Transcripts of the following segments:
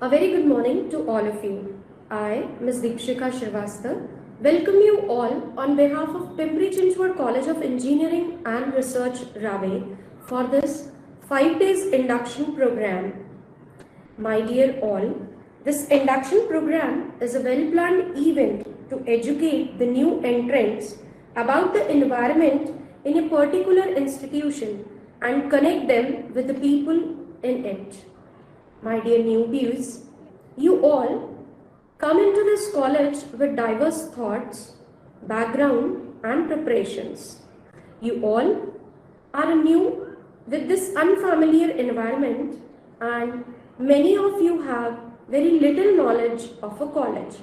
A very good morning to all of you. I, Ms. Deepshika Shrivastava, welcome you all on behalf of Pimpri Chinchwad College of Engineering and Research, Rave, for this 5 days induction program. My dear all, this induction program is a well-planned event to educate the new entrants about the environment in a particular institution and connect them with the people in it. My dear newbies, you all come into this college with diverse thoughts, background and preparations. You all are new with this unfamiliar environment and many of you have very little knowledge of a college.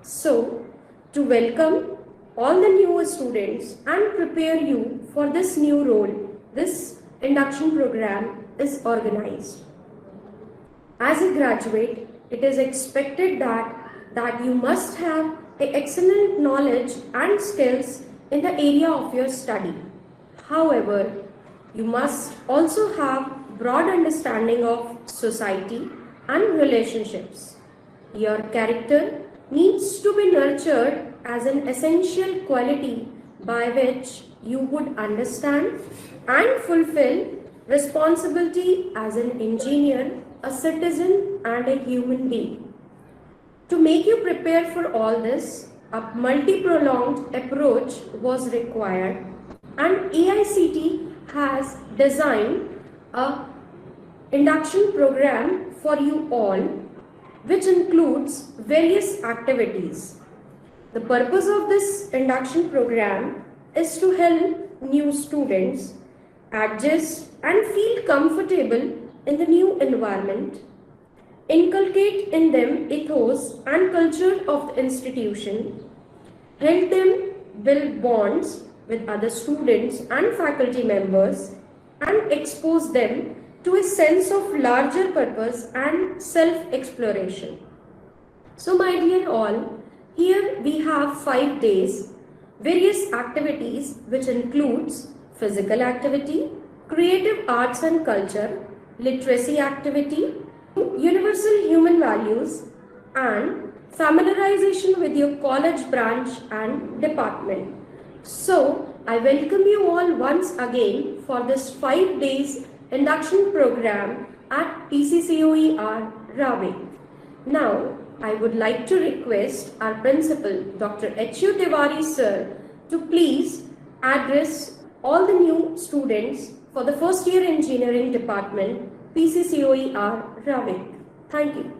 So, to welcome all the new students and prepare you for this new role, this induction program is organized. As a graduate, it is expected that you must have excellent knowledge and skills in the area of your study. However, you must also have broad understanding of society and relationships. Your character needs to be nurtured as an essential quality by which you would understand and fulfill responsibility as an engineer, a citizen and a human being. To make you prepare for all this, a multi-pronged approach was required and AICT has designed a induction program for you all which includes various activities. The purpose of this induction program is to help new students adjust and feel comfortable in the new environment, inculcate in them ethos and culture of the institution, help them build bonds with other students and faculty members, and expose them to a sense of larger purpose and self-exploration. So my dear all, here we have 5 days, various activities which includes physical activity, creative arts and culture, literacy activity, universal human values, and familiarization with your college branch and department. So, I welcome you all once again for this 5 days induction program at PCCOER Rave. Now, I would like to request our principal, Dr. H.U. Tiwari sir, to please address all the new students for the first year engineering department, PCCOER Rave. Thank you.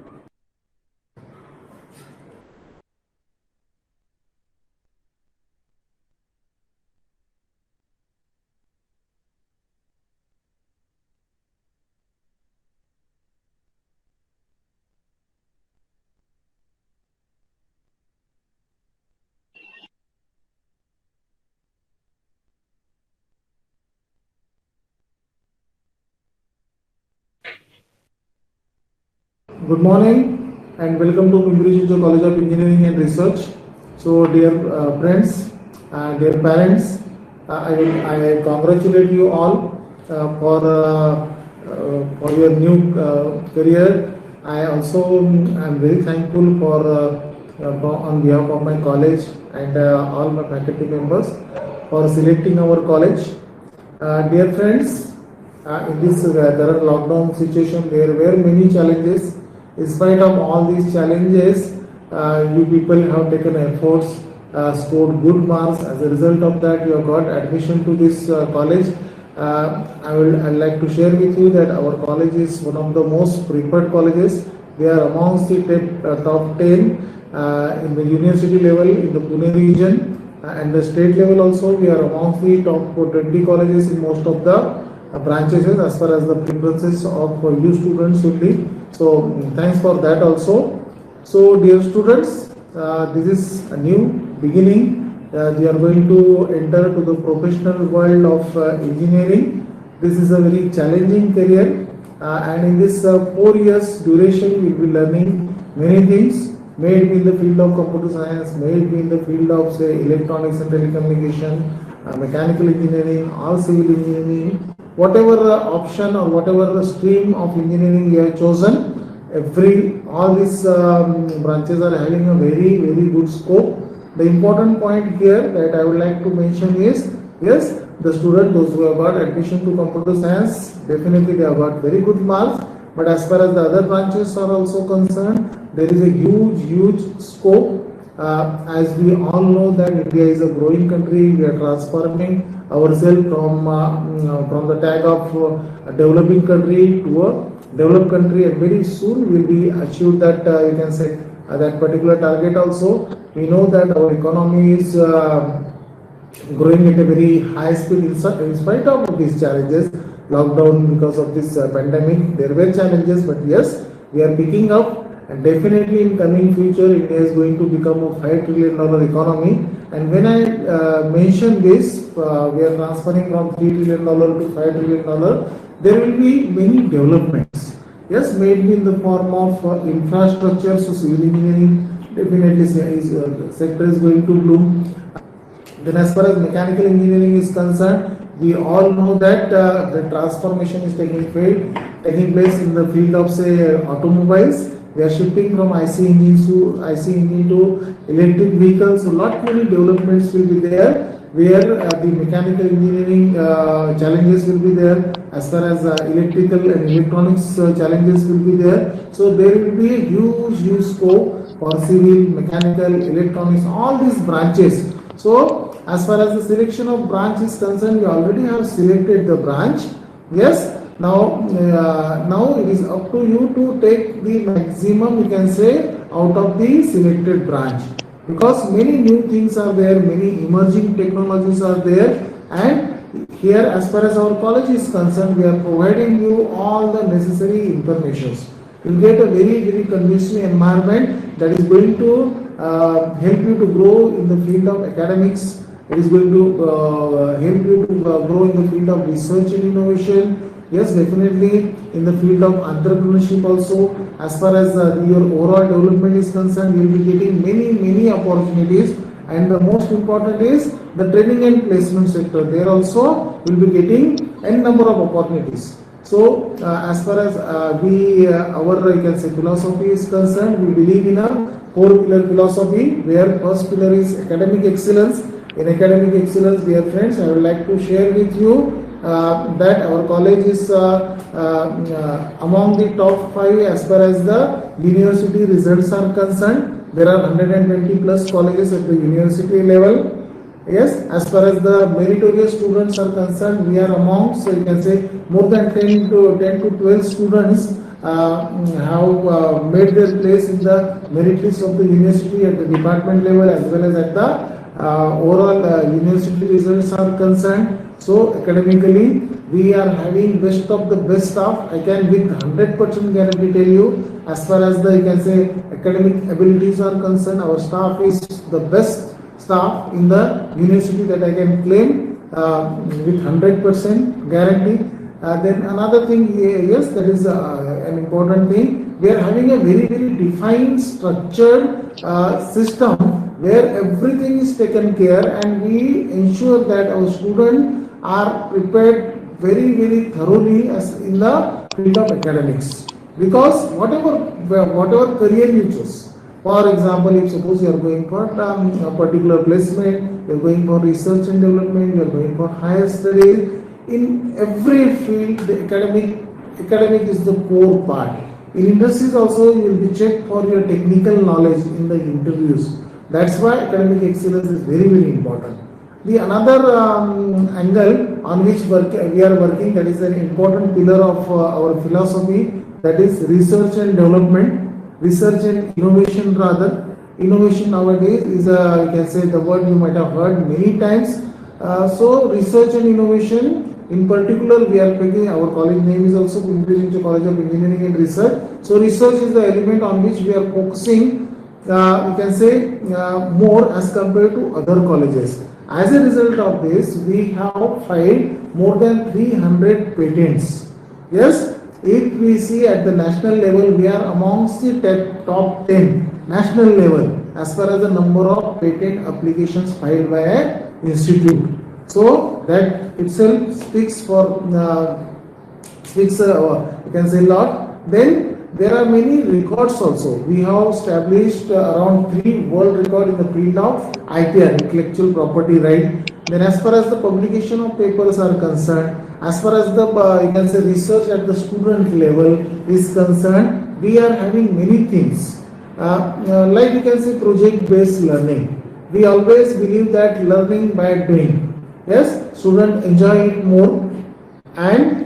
Good morning and welcome to Pimpri Chinchwad College of Engineering and Research. So, dear friends, dear parents, I congratulate you all for your new career. I also am very thankful on behalf of my college and all my faculty members for selecting our college. Dear friends, in this current lockdown situation, there were many challenges. In spite of all these challenges, you people have taken efforts, scored good marks. As a result of that, you have got admission to this college. I'd like to share with you that our college is one of the most preferred colleges. We are amongst the top 10 in the university level in the Pune region, and the state level also. We are amongst the top 20 colleges in most of the branches as far as the preferences of you students will be. So thanks for that also. So dear students, this is a new beginning. We are going to enter to the professional world of engineering. This is a very challenging career, and in this 4 years duration we will be learning many things. May it be in the field of computer science, may it be in the field of say electronics and telecommunication, mechanical engineering, or civil engineering. Whatever option or whatever the stream of engineering you have chosen, all these branches are having a very good scope. The important point here that I would like to mention is, yes, the student, those who have got admission to computer science, definitely they have got very good marks. But as far as the other branches are also concerned, there is a huge scope. As we all know that India is a growing country, we are transforming ourselves from the tag of developing country to a developed country, and very soon will be achieved that you can say that particular target also. We know that our economy is growing at a very high speed in spite of these challenges. Lockdown, because of this pandemic, there were challenges, but yes, we are picking up, and definitely in coming future India is going to become a $5 trillion economy. And when I mention this, we are transferring from $3 trillion to $5 trillion, there will be many developments, yes, maybe in the form of infrastructure. So civil engineering definitely sector is going to bloom. Then as far as mechanical engineering is concerned, we all know that the transformation is taking place in the field of, say, automobiles. We are shifting from IC engine to electric vehicles. So lot many developments will be there, where the mechanical engineering challenges will be there. As far as electrical and electronics challenges will be there. So there will be a huge scope for civil, mechanical, electronics, all these branches. So as far as the selection of branch is concerned, we already have selected the branch. Yes. Now it is up to you to take the maximum, you can say, out of the selected branch, because many new things are there, many emerging technologies are there, and here as far as our college is concerned, we are providing you all the necessary information. You will get a very conducive environment that is going to help you to grow in the field of academics. It is going to help you to grow in the field of research and innovation. Yes, definitely in the field of entrepreneurship also. As far as your overall development is concerned, you will be getting many opportunities. And the most important is the training and placement sector. There also will be getting n number of opportunities. So as far as our you can say philosophy is concerned, we believe in a 4-pillar philosophy, where first pillar is academic excellence. In academic excellence, dear friends, I would like to share with you that our college is among the top 5 as far as the university results are concerned. There are 120 plus colleges at the university level. Yes, as far as the meritorious students are concerned, we are among, so you can say, more than 10 to 12 students have made their place in the merit list of the university at the department level, as well as at the overall university results are concerned. So academically, we are having best of the best staff. I can with 100% guarantee tell you, as far as the, you can say, academic abilities are concerned, our staff is the best staff in the university that I can claim with 100% guarantee. Then another thing, yes, that is an important thing. We are having a very defined, structured system where everything is taken care, and we ensure that our students are prepared very thoroughly as in the field of academics. Because whatever career you choose, for example, if suppose you are going for a particular placement, you are going for research and development, you are going for higher studies, in every field the academic is the core part. In industries also, you will be checked for your technical knowledge in the interviews. That's why academic excellence is very important. The another angle on which we are working, that is an important pillar of our philosophy, that is research and development, research and innovation rather. Innovation nowadays is you can say the word you might have heard many times. So research and innovation, in particular, we are taking, our college name is also Pimpri-Chinchwad College of Engineering and Research. So research is the element on which we are focusing, you can say, more as compared to other colleges. As a result of this, we have filed more than 300 patents. Yes, if we see at the national level, we are amongst the top 10 national level as far as the number of patent applications filed by an institute. So that itself speaks for you can say a lot. Then there are many records also. We have established around 3 world record in the field of IPR, intellectual property right. Then as far as the publication of papers are concerned, as far as the you can say research at the student level is concerned, we are having many things. Like you can say project based learning. We always believe that learning by doing. Yes, students enjoy it more, and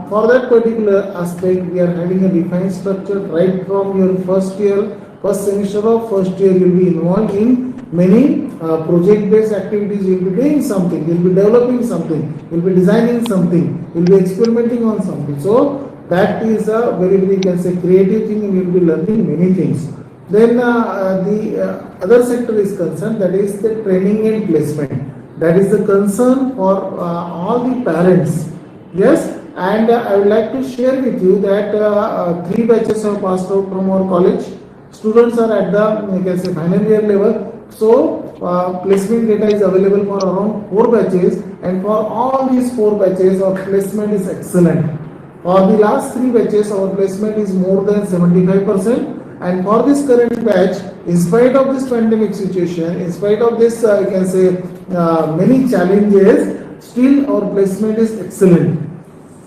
for that particular aspect we are having a defined structure right from your first year, first semester of first year. You'll be involved in many project based activities. You'll be doing something, you'll be developing something, you'll be designing something, you'll be experimenting on something. So that is a very, very, you can say, creative thing, and you'll be learning many things. Then the other sector is concerned, that is the training and placement. That is the concern for all the parents. Yes, and I would like to share with you that 3 batches have passed out from our college. Students are at the, you can say, final year level. So placement data is available for around 4 batches, and for all these 4 batches, our placement is excellent. For the last 3 batches, our placement is more than 75%. And for this current batch, in spite of this pandemic situation, in spite of this, you can say, many challenges, still our placement is excellent.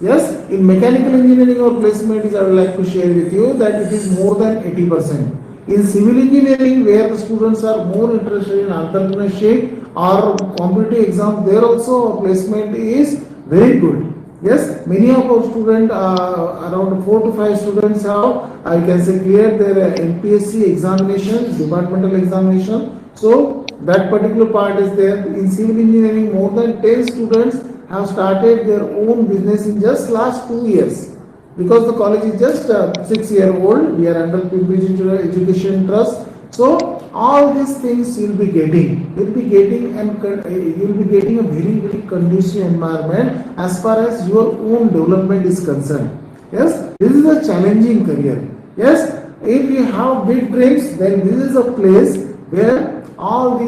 Yes, in mechanical engineering, our placement is, I would like to share with you that it is more than 80%. In civil engineering, where the students are more interested in entrepreneurship or competitive exams, there also our placement is very good. Yes, many of our students, around 4 to 5 students have, I can say, cleared their NPSC examination, departmental examination. So that particular part is there. In civil engineering, more than 10 students have started their own business in just last 2 years. Because the college is just 6-year-old, we are under Pimpri Education Trust. So all these things you'll be getting, and you'll be getting a very, very conducive environment as far as your own development is concerned. Yes, this is a challenging career. Yes, if you have big dreams, then this is a place where all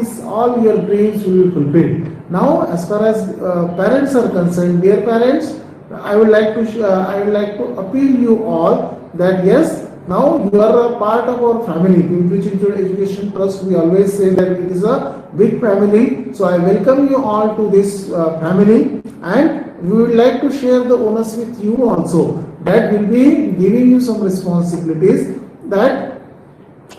your dreams will be fulfilled. Now, as far as parents are concerned, dear parents, I would like to appeal you all that yes, now you are a part of our family. Pimpri Education Trust, we always say that it is a big family. So I welcome you all to this family, and we would like to share the onus with you also, that will be giving you some responsibilities, that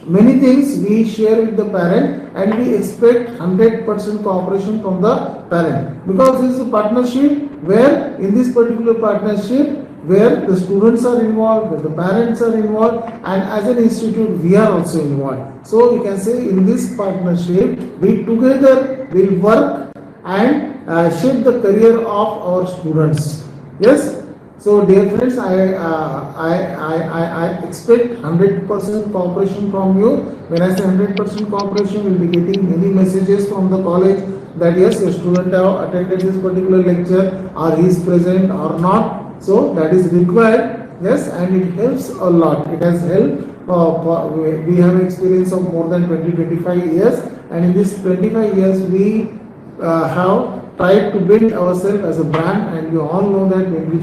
many things we share with the parent, and we expect 100% cooperation from the parent, because this is a partnership where, in this particular partnership, where the students are involved, where the parents are involved, and as an institute we are also involved. So you can say in this partnership we together will work and shape the career of our students. Yes. So dear friends, I expect 100% cooperation from you. When I say 100% cooperation, we'll be getting many messages from the college that yes, your student have attended this particular lecture, or he is present or not. So that is required. Yes, and it helps a lot. It has helped. We have experience of more than 20-25 years, and in this 25 years we have tried to build ourselves as a brand, and you all know that Pimpri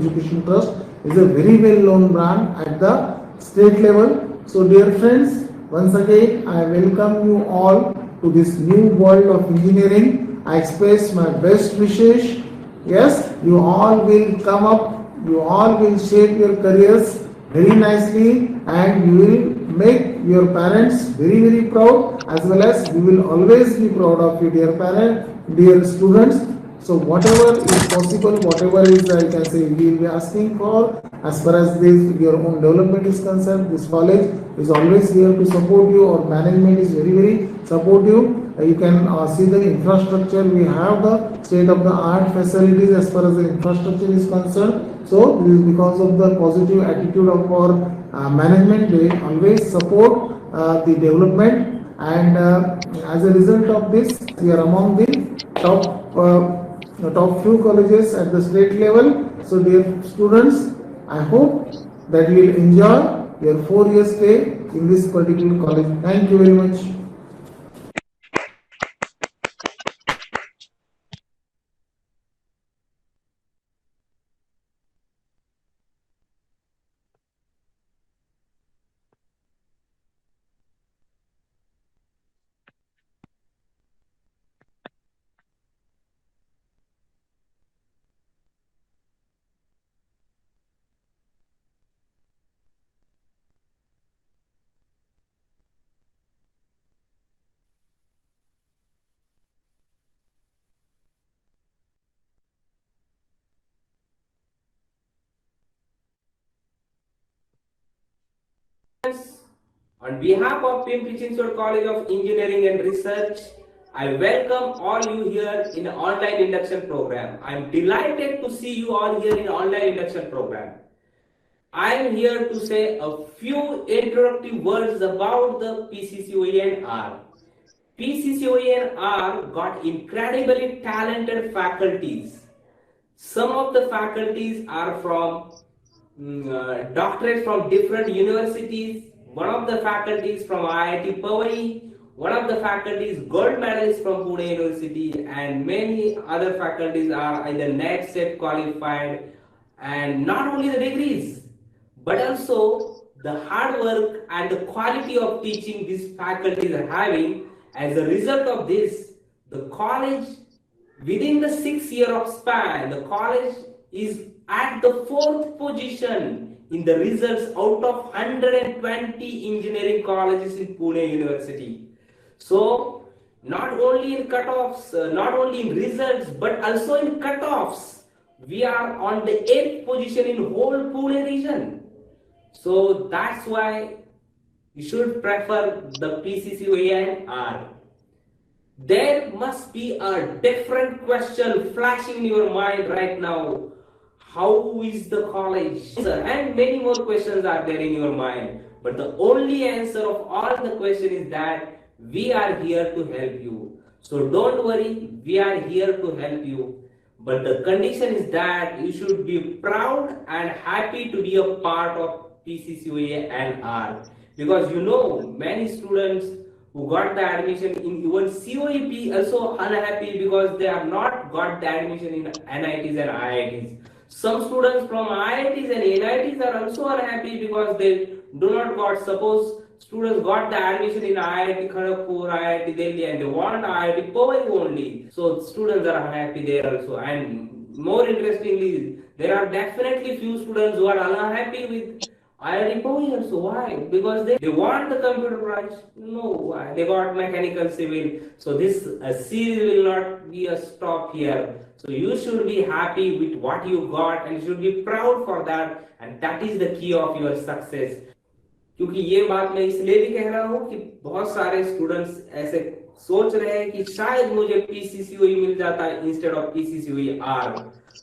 Education Trust is a very well known brand at the state level. So dear friends, once again I welcome you all to this new world of engineering. I express my best wishes. Yes, you all will come up, you all will shape your careers very nicely, and you will make your parents very, very proud, as well as we will always be proud of you, dear parents, dear students. So whatever is possible, whatever is, I can say, we will be asking for as far as this your own development is concerned. This college is always here to support you. Our management is very, very supportive. You can see the infrastructure. We have the state-of-the-art facilities as far as the infrastructure is concerned. So this is because of the positive attitude of our management. They always support the development, and as a result of this, we are among the top few colleges at the state level. So dear students, I hope that you will enjoy your 4 year stay in this particular college. Thank you very much. On behalf of Pimpri Chinchwad College of Engineering and Research, I welcome all you here in the online induction program. I am delighted to see you all here in online induction program. I am here to say a few introductory words about the PCCOE&R. PCCOE&R got incredibly talented faculties. Some of the faculties are from doctorates from different universities. One of the faculties from IIT Powai, one of the faculties gold medalist from Pune University, and many other faculties are either NET set qualified. And not only the degrees, but also the hard work and the quality of teaching these faculties are having. As a result of this, the college, within the 6 year of span, the college is at the 4th position in the results out of 120 engineering colleges in Pune University. So not only in cutoffs, not only in results, but also in cutoffs, we are on the 8th position in whole Pune region. So that's why you should prefer the PCCOE&R. There must be a different question flashing in your mind right now. How is the college? And many more questions are there in your mind. But the only answer of all the question is that we are here to help you. So don't worry, we are here to help you. But the condition is that you should be proud and happy to be a part of PCCOE&R. Because you know, many students who got the admission in even COEP also unhappy because they have not got the admission in NITs and IITs. Some students from IITs and NITs are also unhappy because they do not got, suppose students got the admission in IIT Kharagpur, IIT Delhi, and they want IIT Powai only. So students are unhappy there also. And more interestingly, there are definitely few students who are unhappy with IIT Powai also. Why? Because they want the computer branch. No, why? They got mechanical civil. So this series will not be a stop here. So you should be happy with what you got and you should be proud for that. And that is the key of your success. क्योंकि ये बात मैं इसलिए भी कह रहा हूँ कि बहुत सारे स्टूडेंट्स ऐसे सोच रहे हैं कि शायद मुझे PCCOE मिल जाता है इंस्टेड ऑफ PCCOE-R.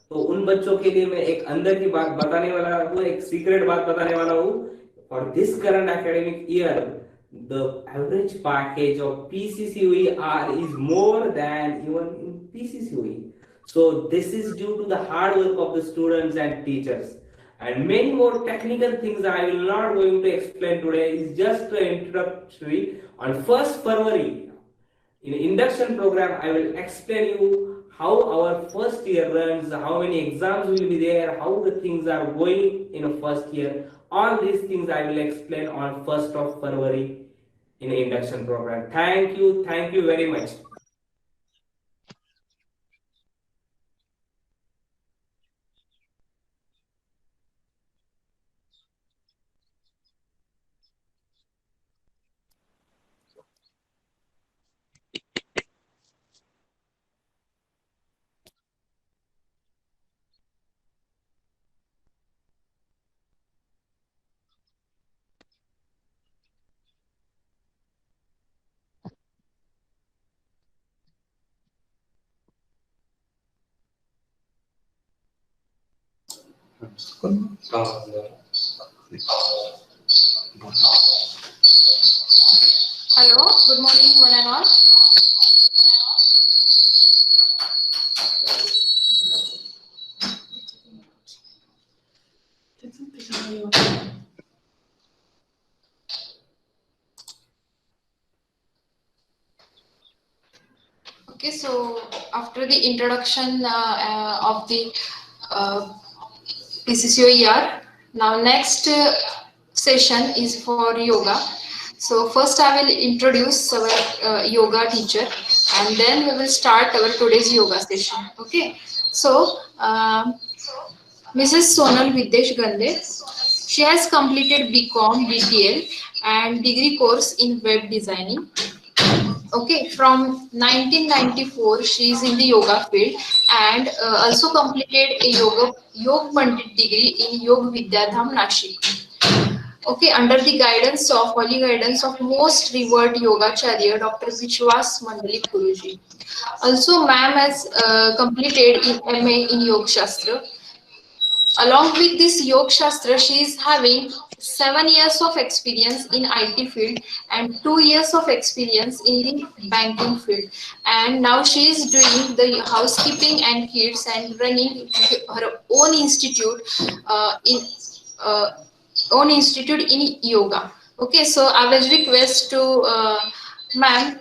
तो उन बच्चों के लिए मैं एक अंदर की बात बताने वाला हूँ, एक सीक्रेट बात बताने वाला हूँ. For this current academic year the average package of PCCOE-R is more than even in PCCOE. So this is due to the hard work of the students and teachers. And many more technical things I will not going to explain today. Is just an introductory. On 1st February, in induction program, I will explain you how our first year runs, how many exams will be there, how the things are going in a first year. All these things I will explain on 1st of February in induction program. Thank you very much. Hello, good morning, one and all. Okay, so after the introduction of the PCCOE-R, now next session is for yoga. So first I will introduce our yoga teacher and then we will start our today's yoga session. Okay, so Mrs. Sonal Videsh Gande, she has completed BCom, BTL and degree course in web designing. Okay, from 1994 she is in the yoga field and also completed a Yoga Pandit degree in Yog Vidyadham, Nashik. Okay, under the guidance of holy guidance of most revered yogacharya Dr. Vishwas Mandalik Guruji. Also, ma'am has completed in MA in Yoga Shastra. Along with this Yoga Shastra, she is having 7 years of experience in IT field and 2 years of experience in the banking field. And now she is doing the housekeeping and kids and running her own institute in uh, yoga. Okay, so I will request to ma'am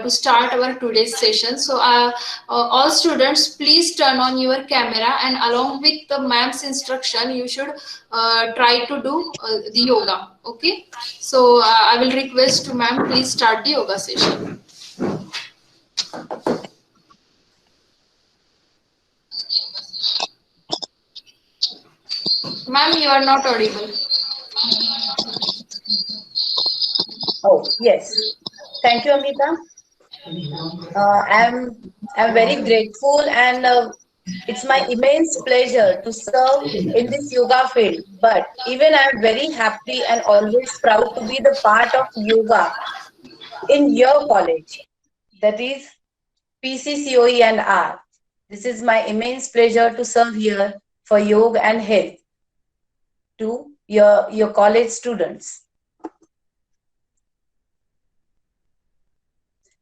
to start our today's session. So all students, please turn on your camera, and along with the ma'am's instruction, you should try to do the yoga. Okay, so I will request to ma'am, please start the yoga session. Ma'am, you are not audible. Oh, yes. Thank you, Amita. I'm very grateful, and it's my immense pleasure to serve in this yoga field. But even I'm very happy and always proud to be the part of yoga in your college, that is PCCOE and R. This is my immense pleasure to serve here for yoga and health to your college students.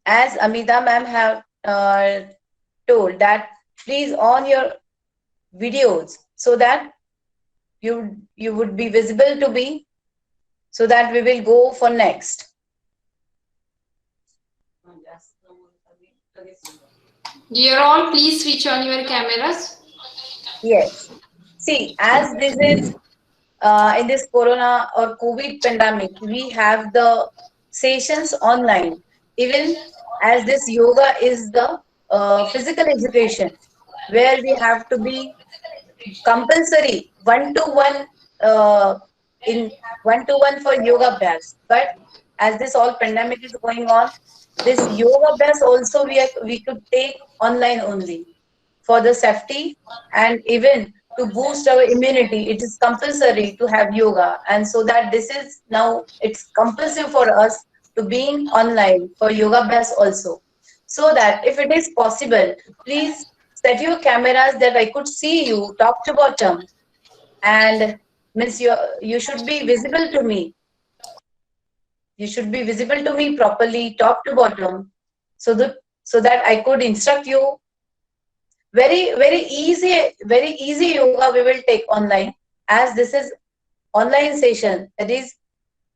As Amita ma'am have told that please on your videos so that you would be visible to me, so that we will go for next. Dear all, please switch on your cameras. Yes. See, as this is in this corona or COVID pandemic, we have the sessions online. Even as this yoga is the physical education, where we have to be compulsory one-to-one in one-to-one for yoga abhyas. But as this all pandemic is going on, this yoga abhyas also we could take online only for the safety, and even to boost our immunity. It is compulsory to have yoga, and so that this is now it's compulsive for us to being online for yoga abhyas also. So that if it is possible, please set your cameras that I could see you top to bottom, and means you should be visible to me. You should be visible to me properly, top to bottom, so that I could instruct you. Very easy yoga we will take online, as this is online session. It is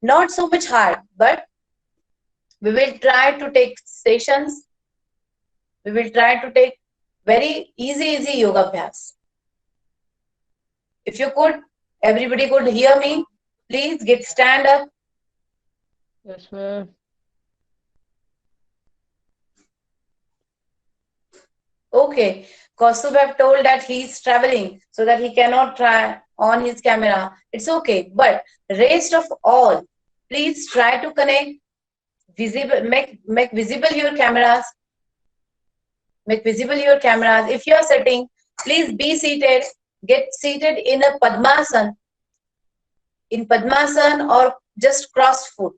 not so much hard, but we will try to take sessions. We will try to take very easy yoga abhyas. If you could, everybody could hear me, please get stand up. Yes, ma'am. Okay. Kaustubh have told that he is traveling, so that he cannot try on his camera. It's okay. But rest of all, please try to connect visible, make visible your cameras. Make visible your cameras. If you are sitting, please be seated. Get seated in a Padmasan. In Padmasan, or just cross foot,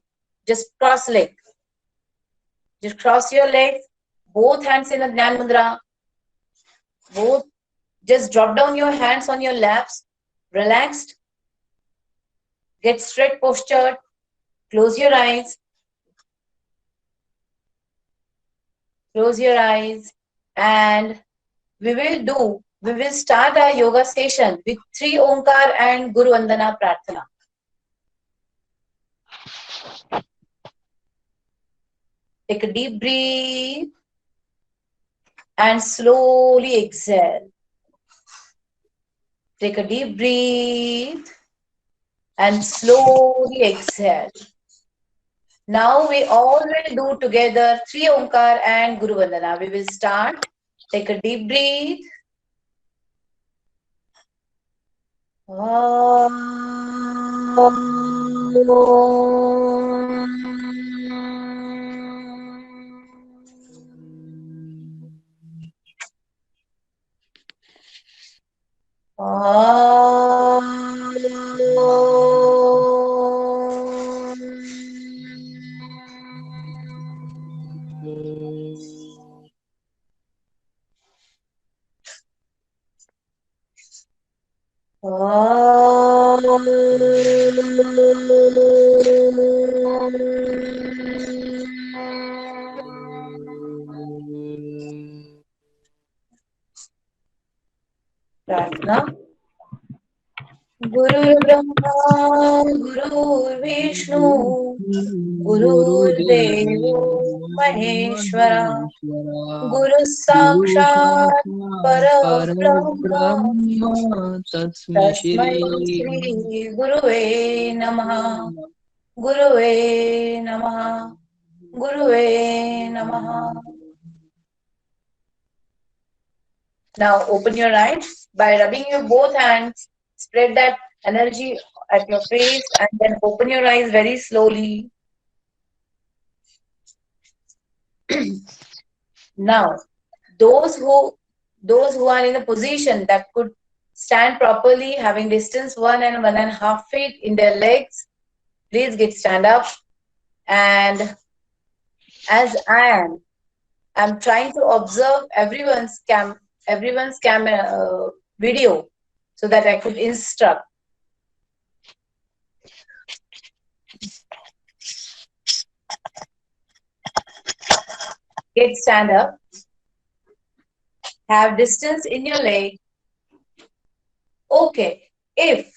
just cross leg. Just cross your legs, both hands in a Dhyan Mudra. Both, just drop down your hands on your laps, relaxed. Get straight postured. Close your eyes. Close your eyes, and we will start our yoga session with 3 Omkar and Guru Vandana Prarthana. Take a deep breath and slowly exhale. Take a deep breath and slowly exhale. Now we all will do together 3 Omkar and Guru Vandana. We will start. Take a deep breath. प्रार्थना। गुरुर्ब्रह्मा गुरुर्विष्णु गुरुर्देवो महेश्वरा गुरु साक्षात् परब्रह्म तस्मै तस्मै श्री गुरुवे नमः गुरुवे नमः गुरुवे नमः. Now open your eyes by rubbing your both hands. Spread that energy at your face and then open your eyes very slowly. Now, those who are in a position that could stand properly, having distance 1.5 feet in their legs, please stand up. And as I'm trying to observe everyone's camera video so that I could instruct. Stand up. Have distance in your leg. Okay. If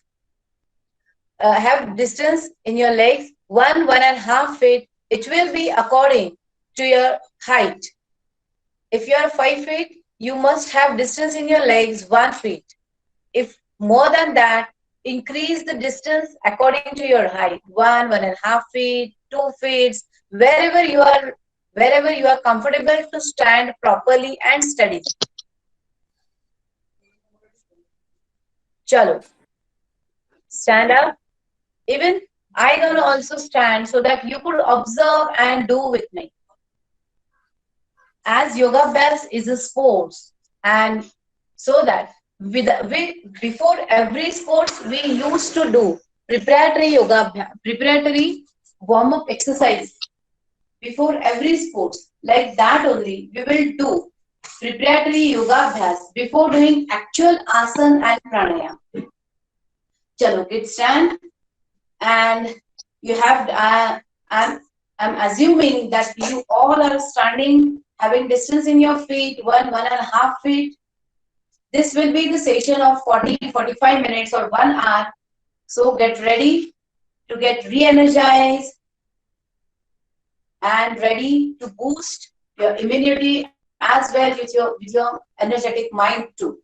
have distance in your legs 1.5 feet, it will be according to your height. If you are 5 feet, you must have distance in your legs 1 feet. If more than that, increase the distance according to your height. 1.5 feet, 2 feet, wherever you are comfortable to stand properly and steady. Chalo. Stand up. Even I gonna also stand so that you could observe and do with me. As yoga abhyas is a sports, and so that before every sports we used to do preparatory warm-up exercise before every sports. Like that only we will do preparatory yoga abhyas before doing actual asana and pranayama. Chalo, kids stand. And you have, I'm assuming that you all are standing, having distance in your feet, 1.5 feet. This will be the session of 40-45 minutes or 1 hour. So get ready to get re-energized and ready to boost your immunity as well with your energetic mind too.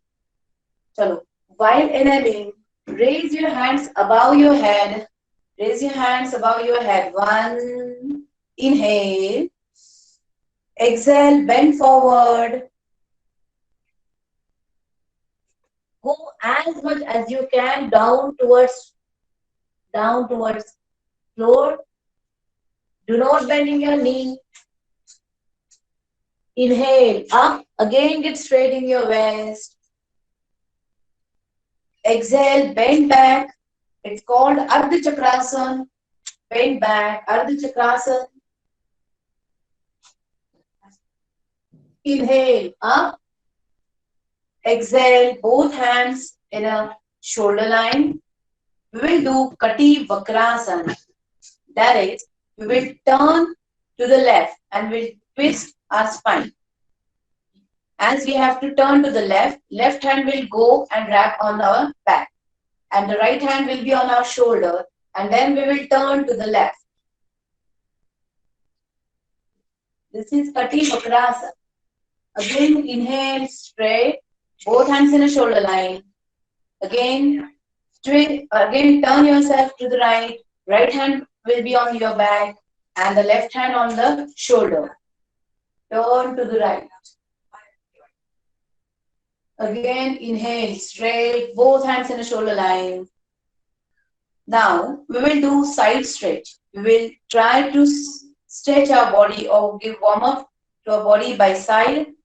So while inhaling, raise your hands above your head. Raise your hands above your head. 1, inhale. Exhale, bend forward. Go as much as you can down towards floor. Do not bend in your knee. Inhale, up. Again, get straight in your waist. Exhale, bend back. It's called Ardha Chakrasana. Bend back, Ardha Chakrasana. Inhale, up. Exhale, both hands in a shoulder line. We will do Kati Vakrasana. That is, we will turn to the left and we'll twist our spine. As we have to turn to the left hand will go and wrap on our back. And the right hand will be on our shoulder, and then we will turn to the left. This is Kati Vakrasana. Again, inhale, straight, both hands in a shoulder line. Again, straight, again, turn yourself to the right. Right hand will be on your back, and the left hand on the shoulder. Turn to the right. Again, inhale, straight, both hands in a shoulder line. Now, we will do side stretch. We will try to stretch our body or give warm up to our body by side.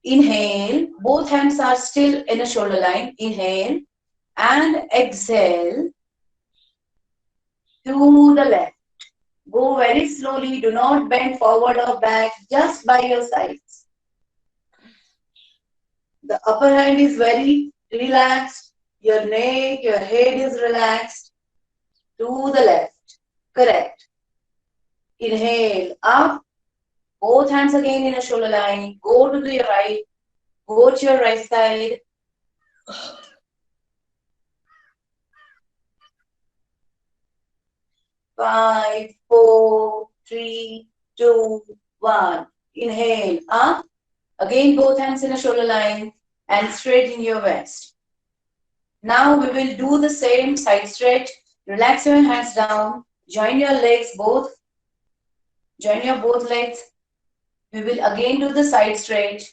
Inhale, both hands are still in a shoulder line. Inhale and exhale to the left. Go very slowly. Do not bend forward or back, just by your sides. The upper hand is very relaxed. Your neck, your head is relaxed. To the left. Correct. Inhale, up. Both hands again in a shoulder line. Go to the right. Go to your right side. 5, 4, 3, 2, 1. Inhale, up. Again, both hands in a shoulder line and straighten your waist. Now we will do the same side stretch. Relax your hands down. Join your legs both. Join your both legs. We will again do the side stretch.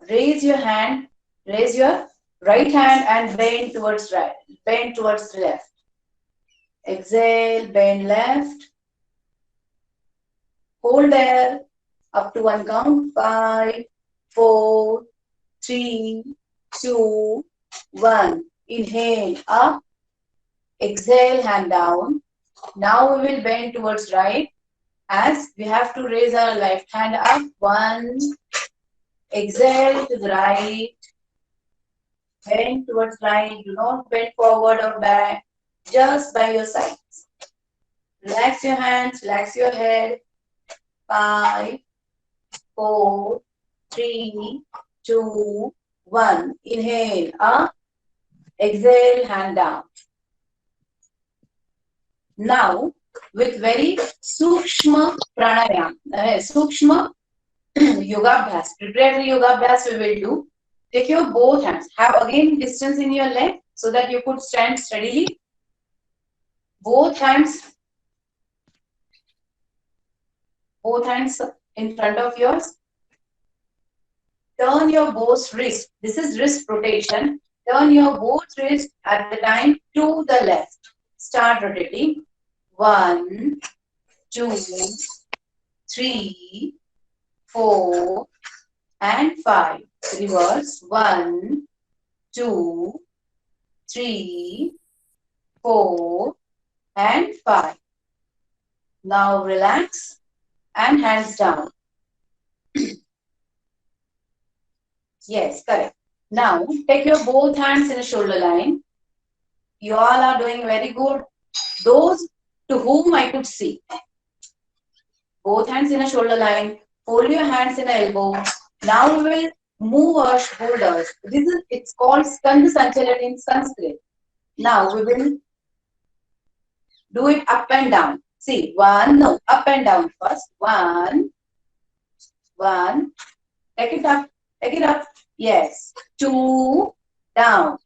Raise your hand. Raise your right hand and bend towards right. Bend towards the left. Exhale, bend left. Hold there up to 1 count. 5, 4, 3, 2, 1. Inhale, up. Exhale, hand down. Now we will bend towards right as we have to raise our left hand up. 1. Exhale to the right. Bend towards right. Do not bend forward or back. Just by your sides. Relax your hands, relax your head. 5, 4, 3, 2, 1. Inhale, up. Exhale, hand down. Now, with very Sukshma pranayam, Sukshma yogabhyas, preparatory yogabhyas we will do. Take your both hands. Have again distance in your leg so that you could stand steadily. Both hands in front of yours. Turn your both wrist. This is wrist rotation. Turn your both wrist at the time to the left. Start rotating. 1, 2, 3, 4, and 5. Reverse. 1, 2, 3, 4, and 5. Now relax and hands down. Yes, correct. Now take your both hands in a shoulder line. You all are doing very good. Those to whom I could see. Both hands in a shoulder line. Fold your hands in an elbow. Now we will move our shoulders. It's called Skandha Sanchalan in Sanskrit. Now we will do it up and down. See, 1, no, up and down first. 1, 1. Take it up. Take it up. Yes. 2, down.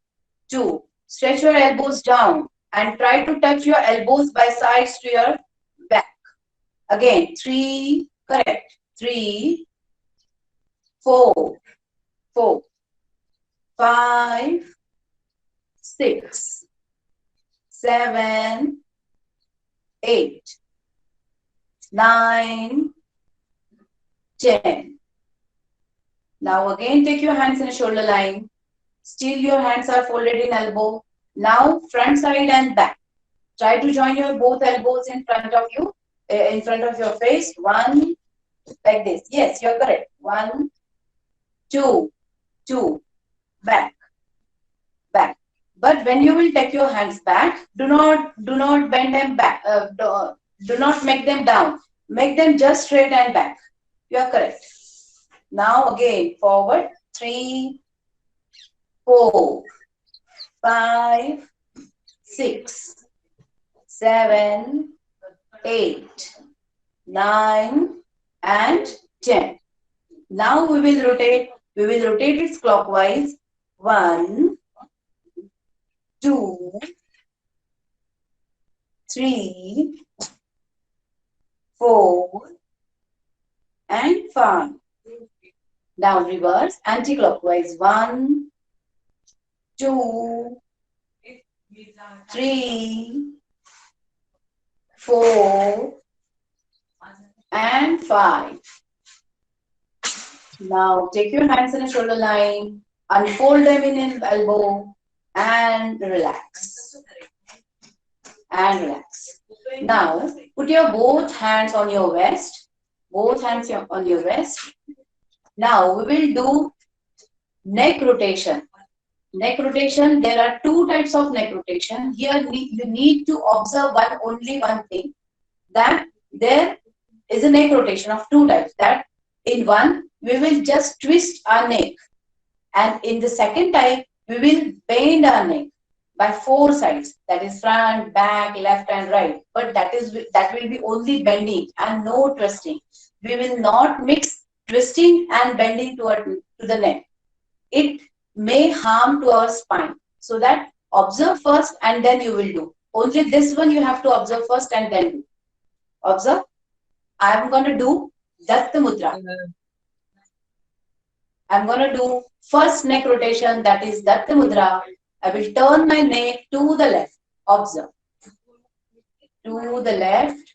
2. Stretch your elbows down and try to touch your elbows by sides to your back. Again, 3, correct. 3, 4, 4, 5, 6, 7, 8, 9, 10. Now again take your hands in a shoulder line. Still your hands are folded in elbow. Now front side and back. Try to join your both elbows in front of you, in front of your face. 1, like this. Yes, you're correct. 1, 2, 2, back, back. But when you will take your hands back, do not bend them back. Do not make them down. Make them just straight and back. You are correct. Now again forward. 3, 4, 5, 6, 7, 8, 9, and 10. Now we will rotate. We will rotate it clockwise. 1, 2, 3, 4, and 5. Now reverse anti-clockwise. 1, 2, 3, 4, and 5. Now take your hands in a shoulder line, unfold them in an elbow, and relax. And relax. Now put your both hands on your waist. Both hands on your waist. Now we will do neck rotation. Neck rotation, there are two types of neck rotation. Here you need to observe only one thing, that there is a neck rotation of two types. That in one, we will just twist our neck, and in the second type, we will bend our neck by four sides, that is front, back, left and right. But that will be only bending and no twisting. We will not mix twisting and bending to the neck. It may harm to our spine. So that observe first and then you will do. Only this one you have to observe first and then do. Observe. I am going to do Datta Mudra. I am going to do first neck rotation, that is Datta Mudra. I will turn my neck to the left. Observe. To the left.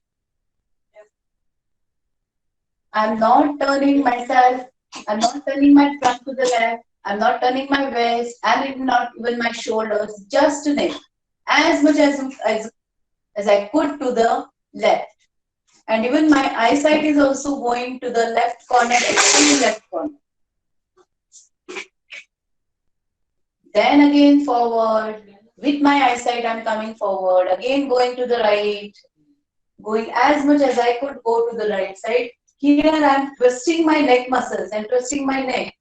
I am not turning myself. I am not turning my trunk to the left. I'm not turning my waist and not even my shoulders, just neck. As much as I could to the left. And even my eyesight is also going to the left corner, extreme left corner. Then again forward. With my eyesight, I'm coming forward. Again going to the right. Going as much as I could go to the right side. Here I'm twisting my neck muscles and twisting my neck.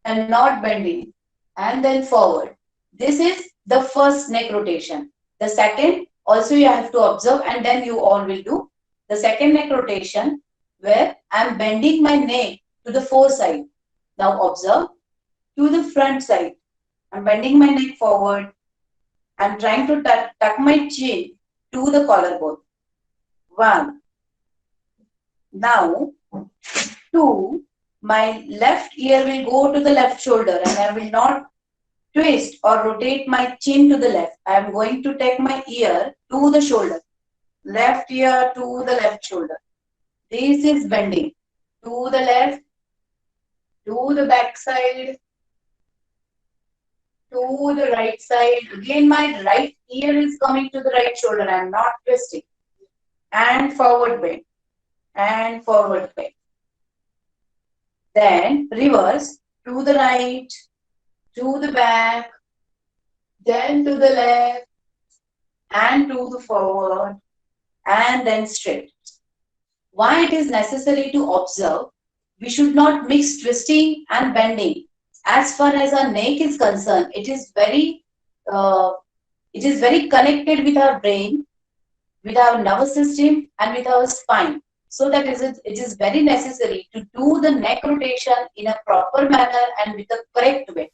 And not bending, and then forward. This is the first neck rotation. The second also you have to observe and then you all will do. The second neck rotation where I am bending my neck to the fore side. Now observe to the front side. I am bending my neck forward. I am trying to tuck my chin to the collarbone. 1. Now 2. My left ear will go to the left shoulder and I will not twist or rotate my chin to the left. I am going to take my ear to the shoulder. Left ear to the left shoulder. This is bending. To the left, to the back side, to the right side. Again, my right ear is coming to the right shoulder. I am not twisting. And forward bend. And forward bend. Then reverse to the right, to the back, then to the left, and to the forward, and then straight. Why it is necessary to observe? We should not mix twisting and bending. As far as our neck is concerned, it is very connected with our brain, with our nervous system, and with our spine. So that it is very necessary to do the neck rotation in a proper manner and with a correct way,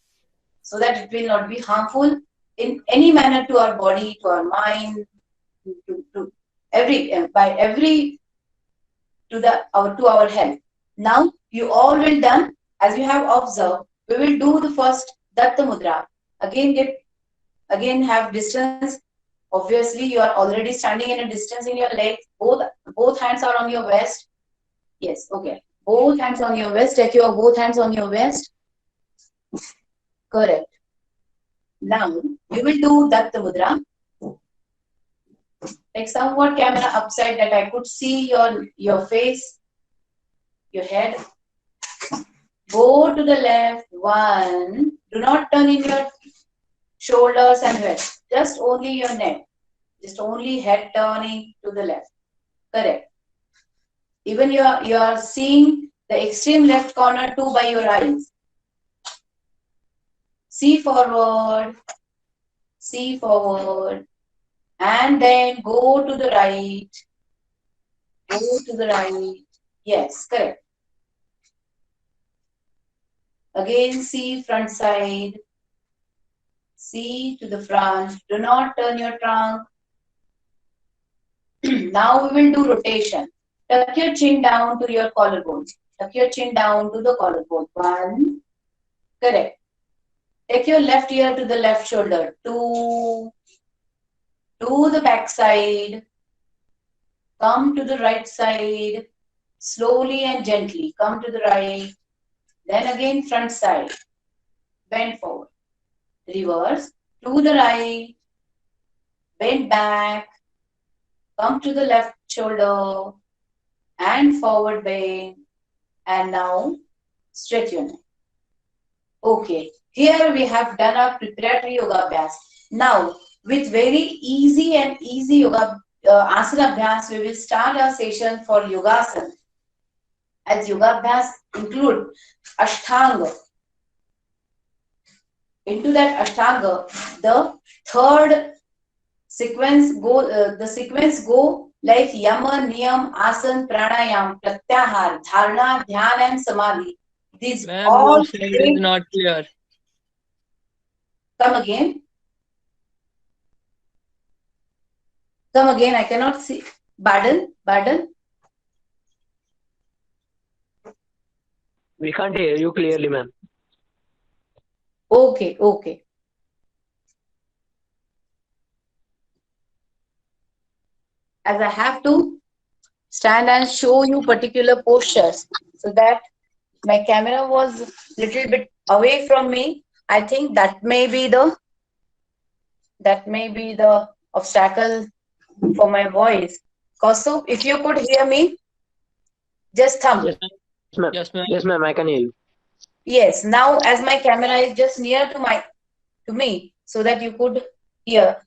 so that it will not be harmful in any manner to our body, to our mind, to our health. Now you all will done as you have observed. We will do the first Datta Mudra. Again have distance. Obviously, you are already standing in a distance in your legs. Both hands are on your waist. Yes, okay. Both hands on your waist. Take your both hands on your waist. Correct. Now, you will do Datta Mudra. Take somewhat camera upside that I could see your face, your head. Go to the left. 1. Do not turn in your shoulders and waist. Just only your neck. Just only head turning to the left. Correct. Even you are seeing the extreme left corner too by your eyes. See forward. See forward. And then go to the right. Go to the right. Yes, correct. Again, see front side. See to the front. Do not turn your trunk. Now we will do rotation. Tuck your chin down to your collarbone. Tuck your chin down to the collarbone. 1. Correct. Take your left ear to the left shoulder. 2. To the back side. Come to the right side. Slowly and gently. Come to the right. Then again front side. Bend forward. Reverse. To the right. Bend back. Come to the left shoulder. And forward bend. And now stretch your neck. Okay, here we have done our preparatory yoga abhyas. Now, with very easy yoga asana abhyas, we will start our session for yogasana. As yoga abhyas include ashtanga. Into that ashtanga, the third sequence go like yama, niyam, asan, pranayam, pratyahar, dharana, dhyan, and samadhi. These Ma'am, all your sound is not clear. come again. Come again. I cannot see. Pardon. We can't hear you clearly, ma'am. Okay. As I have to stand and show you particular postures, so that my camera was little bit away from me. I think that may be the obstacle for my voice. Kaustuv, if you could hear me, just thumb. Yes, ma'am. Yes, ma'am. Yes, ma'am. I can hear you. Yes. Now, as my camera is just near to me, so that you could hear.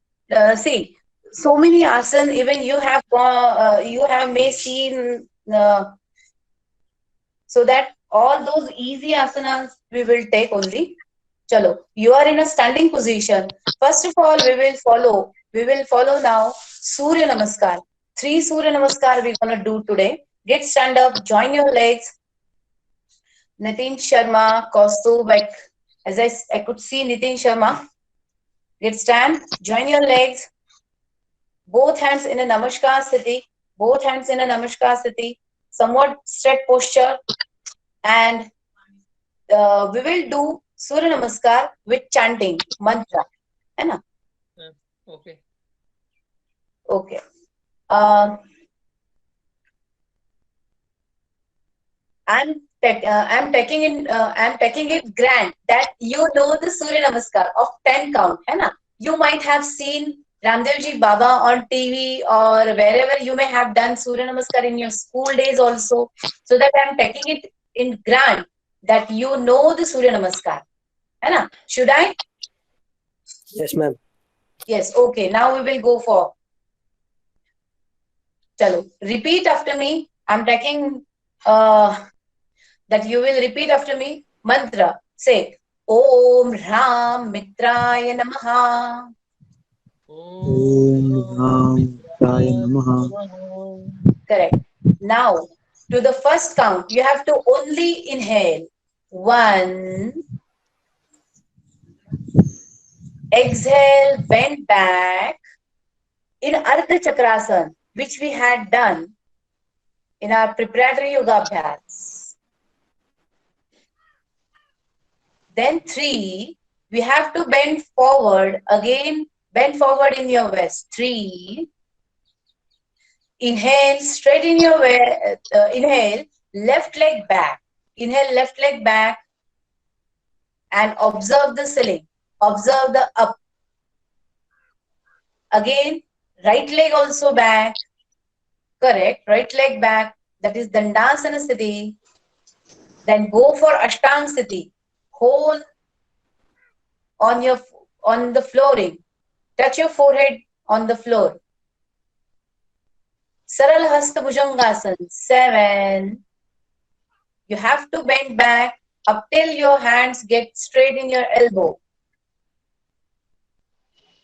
See, so many asan. Even you have may seen. So that all those easy asanas we will take only. Chalo, you are in a standing position. First of all, we will follow now Surya Namaskar. 3 Surya Namaskar we're gonna do today. Get stand up, join your legs. Nitin Sharma, Kaustubh, like, as I could see Nitin Sharma. Get stand, join your legs. Both hands in a Namaskar Sthiti. Both hands in a Namaskar Sthiti. Somewhat straight posture. And we will do Surya Namaskar with chanting mantra. है ना? Okay. Okay. I'm taking it grand that you know the Surya Namaskar of 10 count, है ना? You might have seen Ramdev Ji Baba on TV or wherever you may have done Surya Namaskar in your school days also. So that I'm taking it in grand that you know the Surya Namaskar, है ना? Should I? Yes, ma'am. Yes. Okay. Now we will go for. Chalo. Repeat after me. I'm taking. That you will repeat after me. Mantra. Say Om Ram Mitraya Namaha. Om Ram Raya Namaha. Correct. Now, to the first count, you have to only inhale. 1. Exhale, bend back. In Ardha Chakrasana, which we had done in our preparatory yoga abhyas. Then 3, we have to bend forward. Again, bend forward in your waist. 3. Inhale, straighten your inhale, left leg back. Inhale, left leg back. And observe the ceiling. Observe the up. Again, right leg also back. Correct. Right leg back. That is Dandasana Sthiti. Then go for Ashtanga Sthiti. Hold on the flooring. Touch your forehead on the floor. Saral Hasta Bhujangasana. 7. You have to bend back up till your hands get straight in your elbow.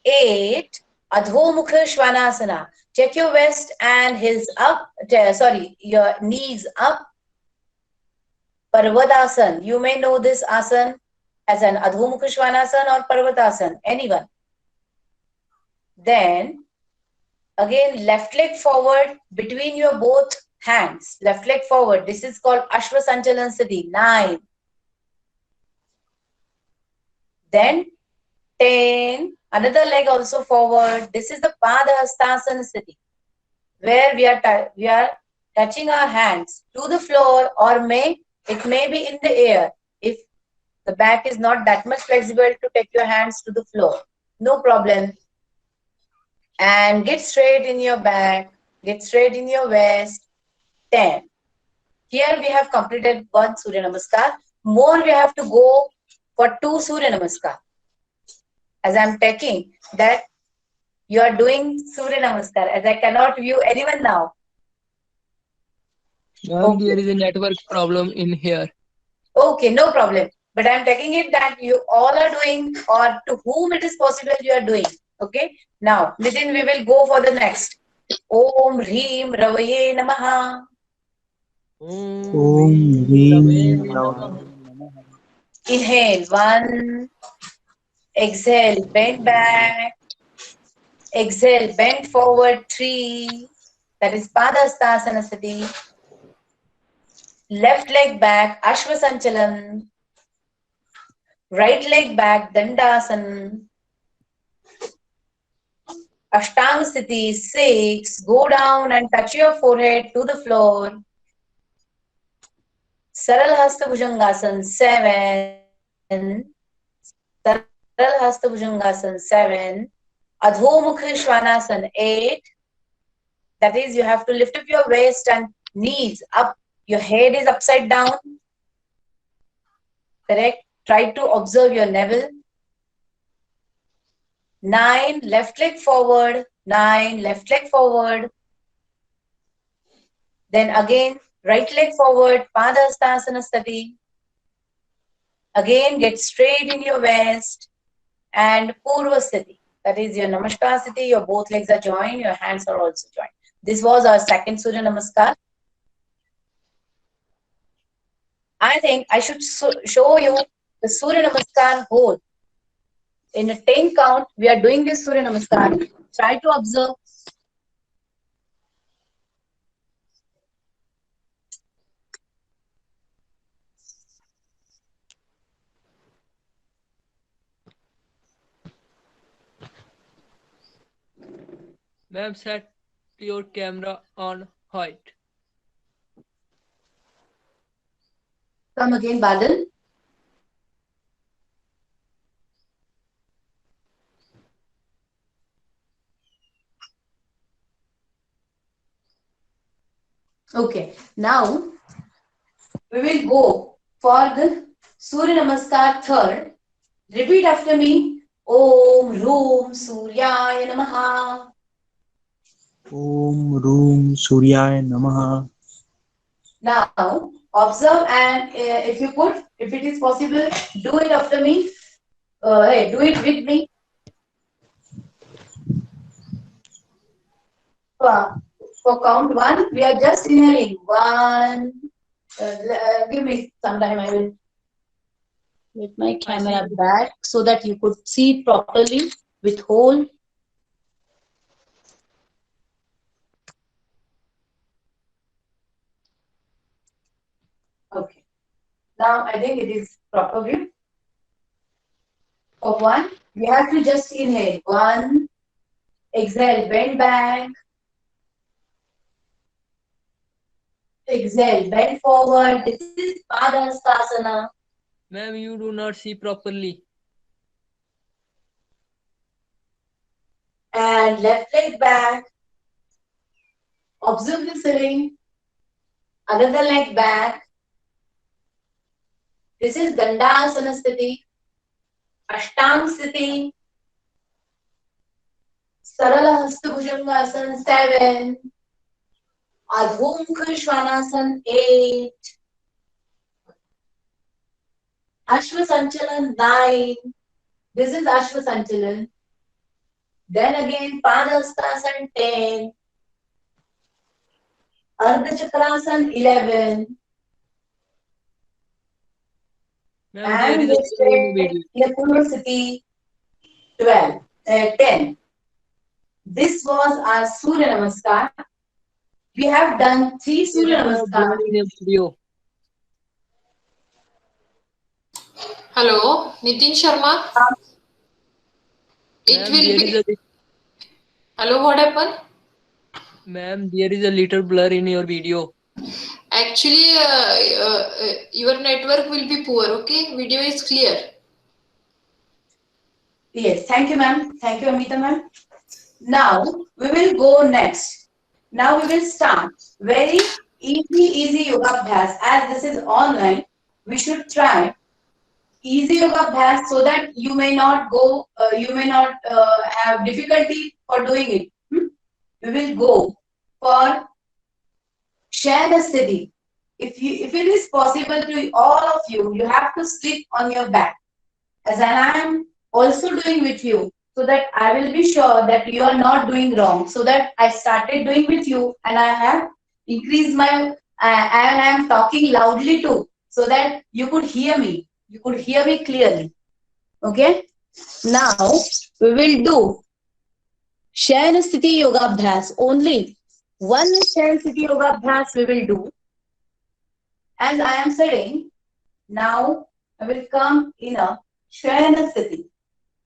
8. Adho Mukha Svanasana. Check your waist and heels up. Your knees up. Parvadasana. You may know this asana as an Adho Mukha Svanasana or Parvadasana. Anyone. Then, again, left leg forward between your both hands. Left leg forward. This is called Ashwa Sanchalan Sthiti. 9. Then, 10. Another leg also forward. This is the Padahastasana Sthiti, where we are touching our hands to the floor, or it may be in the air. If the back is not that much flexible to take your hands to the floor, no problem. And get straight in your back, get straight in your waist. 10. Here we have completed 1 Surya Namaskar. More we have to go for 2 Surya Namaskar. As I'm taking that you are doing Surya Namaskar, as I cannot view anyone now. Ma'am, there is a network problem in here. Okay, no problem. But I'm taking it that you all are doing, or to whom it is possible you are doing. Okay. Now, Nitin, we will go for the next. Om Hrim Ravaye Namaha. Om Hrim Namaha. Inhale 1. Exhale, bend back. Exhale, bend forward 3. That is Padahastasana Sthiti. Left leg back, Ashvasanchalan. Right leg back, Dandasana. Ashtanga Sthiti 6. Go down and touch your forehead to the floor. Saral Hasta Bhujangasana 7. Saral Hasta Bhujangasana 7. Adhomukha Shvanasana 8. That is, you have to lift up your waist and knees up. Your head is upside down. Correct? Try to observe your navel. 9. Left leg forward. 9. Left leg forward. Then again, right leg forward. Padahastasana Sthiti. Again, get straight in your waist. And Purva Sthiti. That is your Namaskar Sthiti. Your both legs are joined. Your hands are also joined. This was our second Surya Namaskar. I think I should show you the Surya Namaskar whole. In a 10 count, we are doing this Surya Namaskar. Try to observe. Ma'am, set your camera on height. Come again, Badal. Okay, now we will go for the Surya Namaskar third. Repeat after me. Om Room Suryaya Namaha. Om Rum Suryaya Namaha. Now observe and if it is possible, do it after me. Hey, do it with me. For count 1, we are just inhaling. 1. Give me some time. I will get my camera back so that you could see it properly with whole. Okay. Now I think it is proper view. For 1, we have to just inhale. 1. Exhale, bend back. Exhale, bend forward. This is Padahastasana. Ma'am, you do not see properly. And left leg back. Observe the ceiling. Another leg back. This is Dandasana Sthiti. Ashtanga Sthiti. Sarala Hasta Bhujangasana 7. Adhomukha Shvanasana 8. Ashvasanchalan 9. This is Ashvasanchalan. Then again Padahastasana 10. Ardha Chakrasana 11. Ma'am, And there is a video. Purva Sthiti 10. This was our Surya Namaskar. We have done 3 Surya Namaskar. Video. Hello, Nitin Sharma. It Ma'am, will there be. is Hello, what happened? Ma'am, there is a little blur in your video. Actually, your network will be poor. Okay, video is clear. Yes, thank you, ma'am. Thank you, Amita, ma'am. Now we will go next. Now we will start very easy yoga abhyas. As this is online, we should try easy yoga abhyas so that you may not have difficulty for doing it. We will go for Shayana Siddhi. If it is possible to all of you, you have to sleep on your back, as I am also doing with you, so that I will be sure that you are not doing wrong. So that I started doing with you, and I have increased my and I am talking loudly too, so that you could hear me. You could hear me clearly. Okay. Now we will do Shayana Sthiti Yoga Abhyas. Only one Shayana Sthiti Yoga Abhyas we will do. As I am sitting, now I will come in a Shayana Sthiti.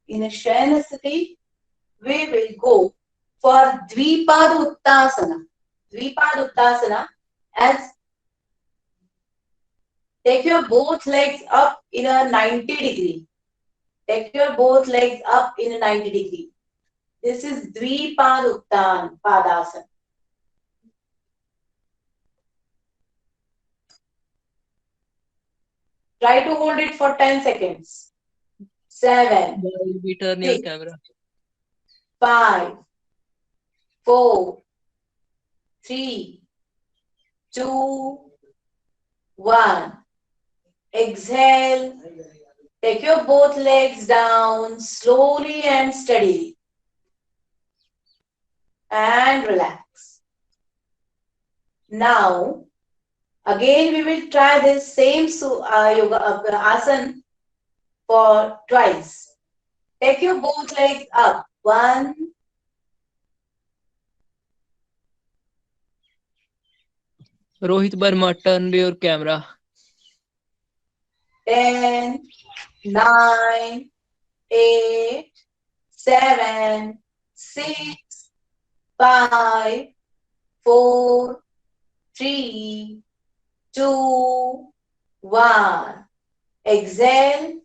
In a Shayana Sthiti, we will go for Dvipad Uttasana. Dvipad Uttasana, as take your both legs up in a 90 degree. Take your both legs up in a 90 degree. This is Dvipad Padasana. Try to hold it for 10 seconds. 7, We turn your 6, camera. 5, 4, 3, 2, 1. Exhale. Take your both legs down slowly and steadily. And relax. Now, again we will try this same yoga asana for twice. Take your both legs up. 1, Rohit Verma, turn your camera. 10, 9, 8, 7, 6, 5, 4, 3, 2, 1. Exhale.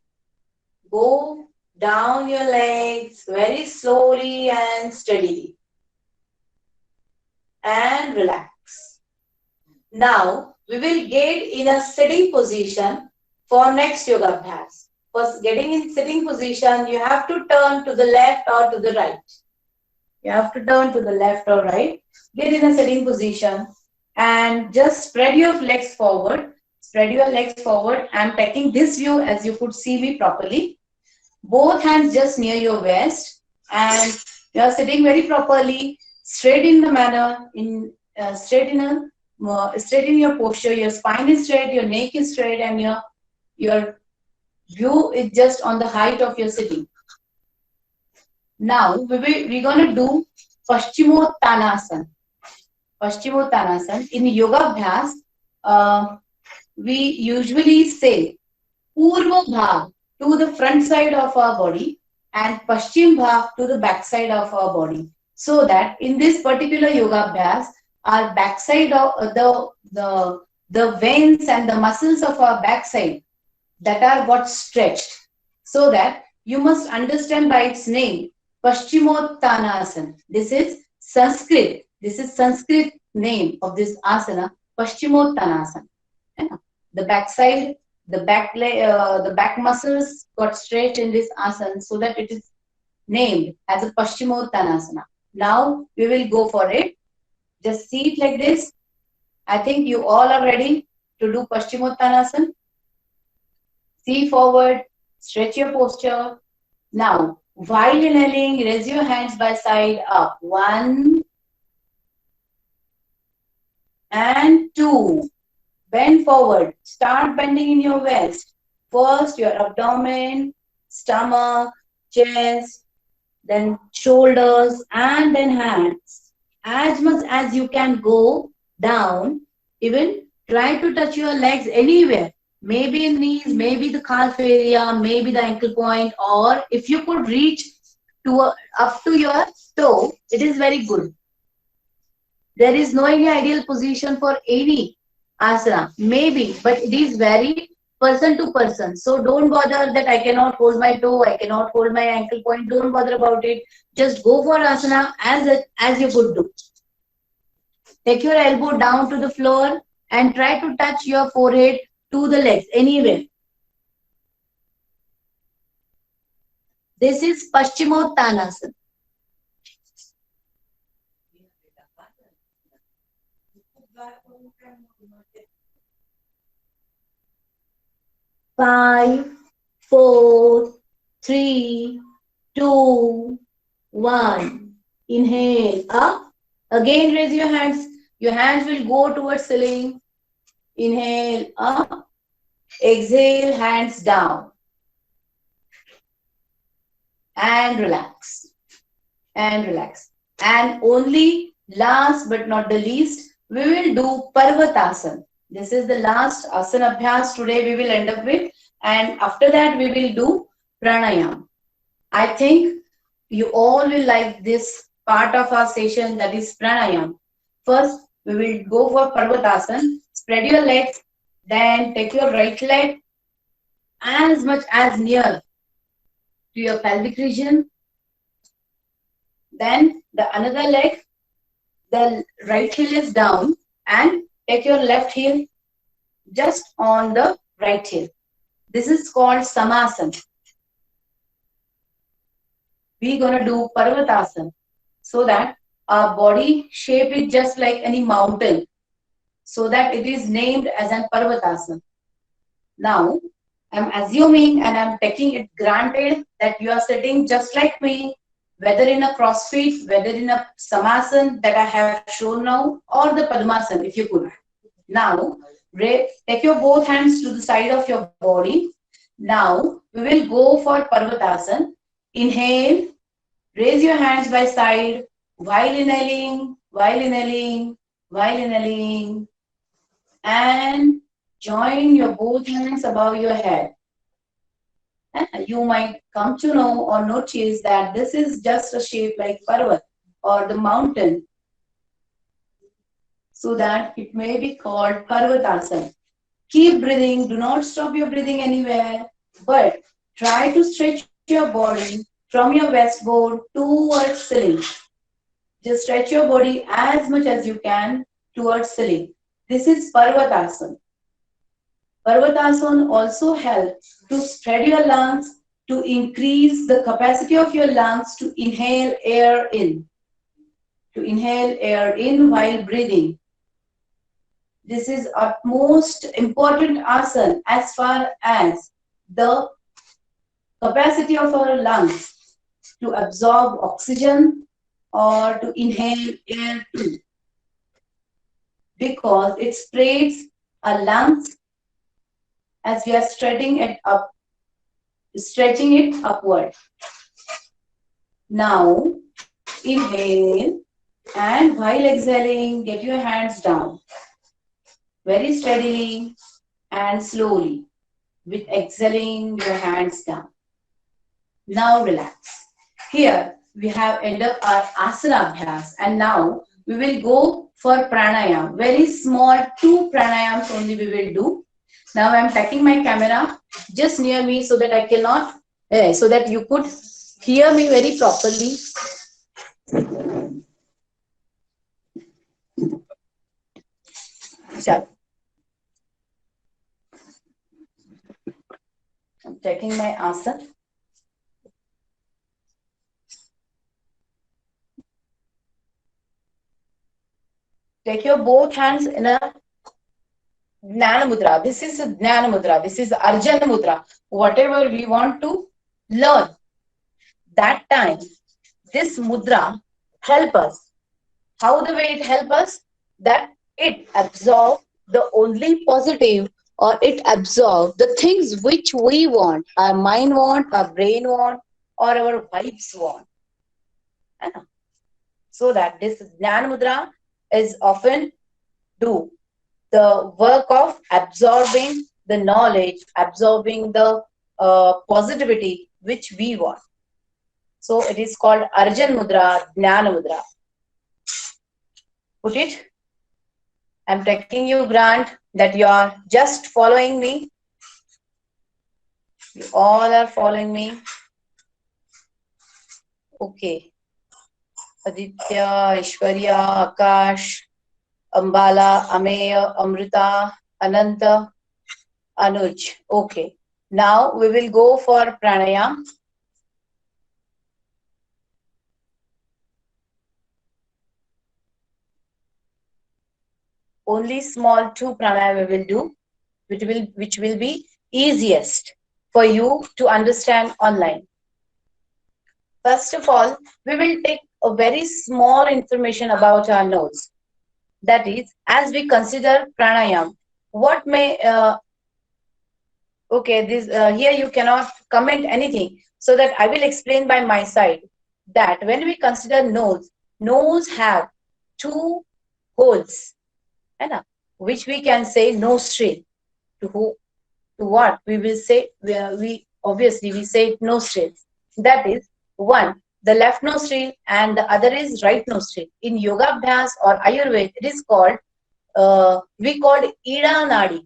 Go down your legs very slowly and steadily. And relax. Now, we will get in a sitting position for next yoga abhyas. For getting in sitting position, you have to turn to the left or to the right. You have to turn to the left or right. Get in a sitting position and just spread your legs forward. Spread your legs forward. I'm taking this view as you could see me properly. Both hands just near your waist, and you are sitting very properly, straight in the manner, straight in your posture. Your spine is straight, your neck is straight, and your view is just on the height of your sitting. Now we're going to do Paschimottanasana. Paschimottanasana. In Yoga Abhyas, we usually say Purva Bhag to the front side of our body and Paschim Bhag to the back side of our body. So that in this particular Yoga Abhyas, our backside of the veins and the muscles of our backside that are got stretched. So that you must understand by its name, Paschimottanasana. This is Sanskrit. This is Sanskrit name of this asana, Paschimottanasana. The backside, the back muscles got stretched in this asana, so that it is named as a Paschimottanasana. Now we will go for it. Just see it like this. I think you all are ready to do Paschimottanasana. See forward, stretch your posture. Now, while inhaling, raise your hands by side up. 1 and 2. Bend forward. Start bending in your waist. First, your abdomen, stomach, chest, then shoulders, and then hands. As much as you can go down, even try to touch your legs anywhere. Maybe in knees, maybe the calf area, maybe the ankle point, or if you could reach up to your toe, it is very good. There is no any ideal position for any asana, maybe, but it is very person to person. So don't bother that I cannot hold my toe, I cannot hold my ankle point. Don't bother about it. Just go for asana as you could do. Take your elbow down to the floor and try to touch your forehead to the legs anywhere. This is Paschimottanasana. Five, four, three, two, one. Inhale up. Again raise your hands. Your hands will go towards ceiling. Inhale up. Exhale, hands down. And relax. And relax. And only last but not the least, we will do Parvatasana. This is the last asana abhyas today we will end up with. And after that, we will do pranayam. I think you all will like this part of our session, that is pranayam. First, we will go for Parvatasana. Spread your legs. Then take your right leg as much as near to your pelvic region. Then the another leg, the right heel is down, and take your left heel just on the right heel. This is called Samasana. We're gonna do Parvatasana so that our body shape is just like any mountain, so that it is named as an Parvatasana. Now, I'm assuming and I'm taking it granted that you are sitting just like me, whether in a CrossFit, whether in a Samasana that I have shown now, or the Padmasana, if you could. Now, take your both hands to the side of your body. Now, we will go for Parvatasana. Inhale, raise your hands by side, while inhaling, while inhaling, while inhaling, and join your both hands above your head. You might come to know or notice that this is just a shape like Parvat or the mountain, so that it may be called Parvatasana. Keep breathing, do not stop your breathing anywhere, but try to stretch your body from your waist bone towards ceiling. Just stretch your body as much as you can towards ceiling. This is Parvatasana. Parvatasana also helps to spread your lungs, to increase the capacity of your lungs to inhale air in. To inhale air in while breathing. This is our most important asana as far as the capacity of our lungs to absorb oxygen or to inhale air too, because it spreads our lungs as we are stretching it upward. Now, inhale, and while exhaling, get your hands down. Very steadily and slowly, with exhaling your hands down. Now relax. Here we have ended our asana abhyas, and now we will go for pranayam. Very small 2 pranayams only we will do. Now I am taking my camera just near me so that I cannot, so that you could hear me very properly. Chalo. I'm taking my asana. Take your both hands in a Jnana Mudra. This is a Jnana Mudra. This is Arjuna Mudra. Whatever we want to learn, that time, this mudra help us. How the way it help us? That it absorb the only positive, or it absorb the things which we want, our mind want, our brain want, or our vibes want. So that this Jnana Mudra is often do the work of absorbing the knowledge, absorbing the positivity which we want. So it is called Arjuna Mudra, Jnana Mudra. Put it. I'm taking you grant that you are just following me. You all are following me. Okay. Aditya, Ishwarya, Akash, Ambala, Ameya, Amrita, Ananta, Anuj. Okay. Now we will go for pranayam. only small 2 pranayama we will do, which will be easiest for you to understand online. First of all, we will take a very small information about our nose. That is, as we consider pranayam, what may okay, this here you cannot comment anything, so that I will explain by my side that when we consider nose have 2 holes, है ना, which we can say nostril. To what we will say, we obviously we say nostrils. That is, one the left nostril and the other is right nostril. In yoga abhyas or Ayurveda, it is called we called Ida Nadi.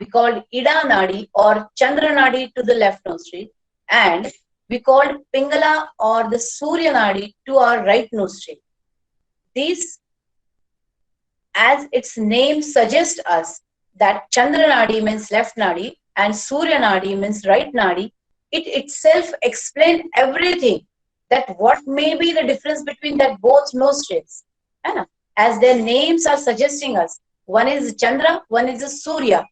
We called Ida Nadi or Chandra Nadi to the left nostril, and we called Pingala or the Surya Nadi to our right nostril. These, as its name suggests us, that Chandra Nadi means left Nadi and Surya Nadi means right Nadi, it itself explains everything, that what may be the difference between that both nostrils. As their names are suggesting us, one is Chandra, one is the Surya.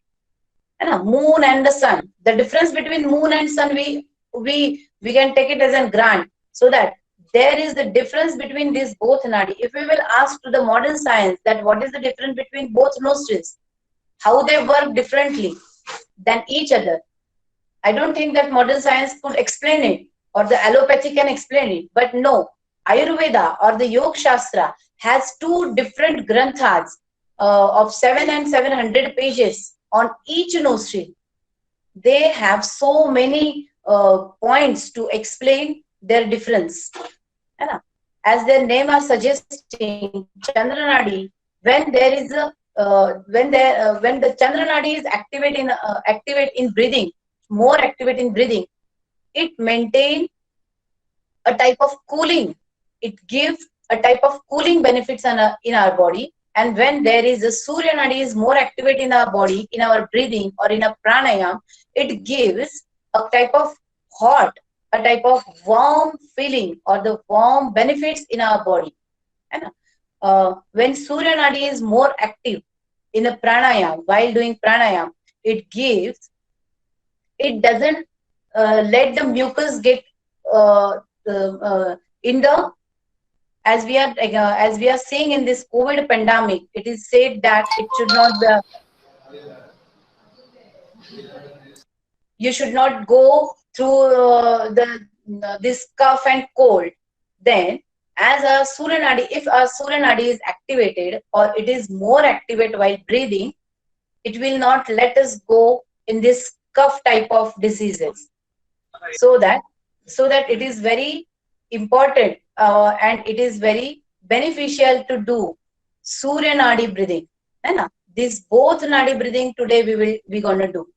Moon and the sun. The difference between moon and sun, we can take it as a grant, so that there is the difference between these both nadi. If we will ask to the modern science that what is the difference between both nostrils, how they work differently than each other, I don't think that modern science could explain it, or the allopathy can explain it. But no, Ayurveda or the Yoga Shastra has 2 different granthas of 7 and 700 pages on each nostril. They have so many points to explain their difference. As their name are suggesting, Chandra Nadi, when there is a when the Chandra Nadi is activate in breathing, more activate in breathing, it maintains a type of cooling. It gives a type of cooling benefits in our body. And when there is a Surya Nadi is more activate in our body, in our breathing or in a pranayam, it gives a type of hot, a type of warm feeling or the warm benefits in our body. When Surya Nadi is more active in a pranayam, while doing pranayam, it doesn't let the mucus get in the, as we are seeing in this COVID pandemic, it is said that it should not you should not go through this cough and cold. Then, as a Surya Nadi, if our Surya Nadi is activated or it is more activated while breathing, it will not let us go in this cough type of diseases. So that it is very important and it is very beneficial to do Surya Nadi breathing. These both Nadi breathing today we gonna do.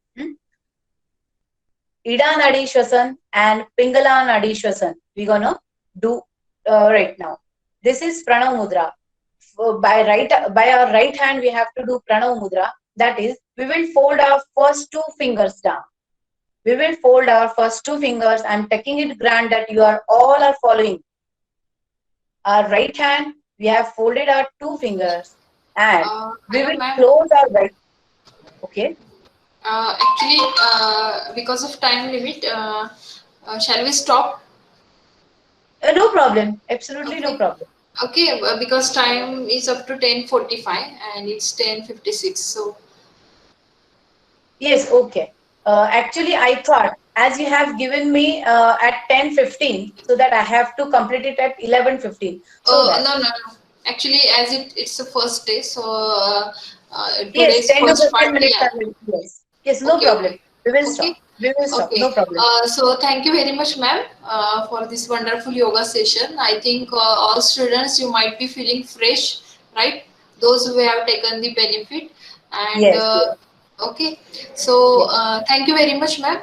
Ida Nadi Shwasan and Pingala Nadi Shwasan we gonna do right now. This is Pranav Mudra. By our right hand we have to do Pranav Mudra. That is, we will fold our first 2 fingers down. We will fold our first 2 fingers. I'm taking it grant that you are all are following. Our right hand, we have folded our 2 fingers and we will close our right. Okay. Actually, because of time limit, shall we stop? No problem. Absolutely Okay. no problem. Okay, because time is up to 10:45 and it's 10:56. So. Yes. Okay. Actually, I thought as you have given me at 10:15, so that I have to complete it at 11:15. So No. Actually, as it's the first day, so yes, today's 10 to first 15 part. minutes. Yeah. Yes, no Okay, problem. okay. We will stop. We will stop. Okay. No problem. So thank you very much, ma'am, for this wonderful yoga session. I think all students, you might be feeling fresh, right? Those who have taken the benefit. And Yes. okay. So Yes. thank you very much, ma'am.